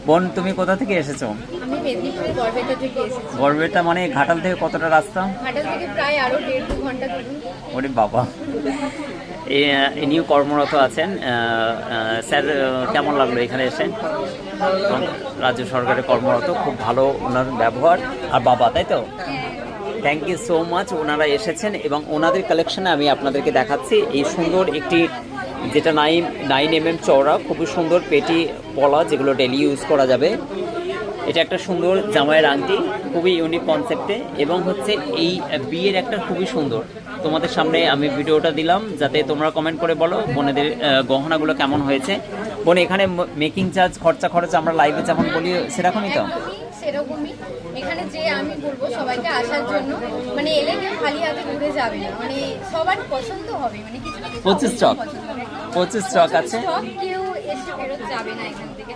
বোন তুমি কোথা থেকে এসেছো? আমি মেদিনীপুরের গড়বেতা থেকে এসেছি। গড়বেতা মানে ঘাটাল থেকে কতটা রাস্তা? ঘাটাল থেকে প্রায় আরো 1.5-2 ঘন্টা ধরুন। ওরে বাবা, ইনিও কর্মরত আছেন। স্যার, কেমন লাগলো এখানে এসে? রাজ্য সরকারের কর্মরত, খুব ভালো ওনার ব্যবহার। আর বাবা, তাই তো? Thank you so much. ওনারা এসেছেন এবং ওনাদের কালেকশনে আমি আপনাদেরকে দেখাচ্ছি এই সুন্দর একটি, যেটা 9mm চওড়া, খুবই সুন্দর পেটি পলা, যেগুলো ডেলি ইউজ করা যাবে। এটা একটা সুন্দর জামাইয়ের আংটি, খুবই ইউনিক কনসেপ্টে, এবং হচ্ছে এই বিয়ের একটা খুবই সুন্দর। তোমাদের সামনে আমি ভিডিওটা দিলাম যাতে তোমরা কমেন্ট করে বলো বোনেদের গহনাগুলো কেমন হয়েছে। বোন, এখানে মেকিং চার্জ, খরচ আমরা লাইভে যেমন বলি সেরকমই তো? সেরকমই। এখানে যে আমি বলবো সবাইকে আসার জন্য, মানে এলে কেউ খালি হাতে ঘুরে যাবে না, মানে সবার পছন্দ হবে, মানে কিছু না কিছু 25 স্টক আছে। স্টক কেউ এসে ফেরত যাবে না এখান থেকে।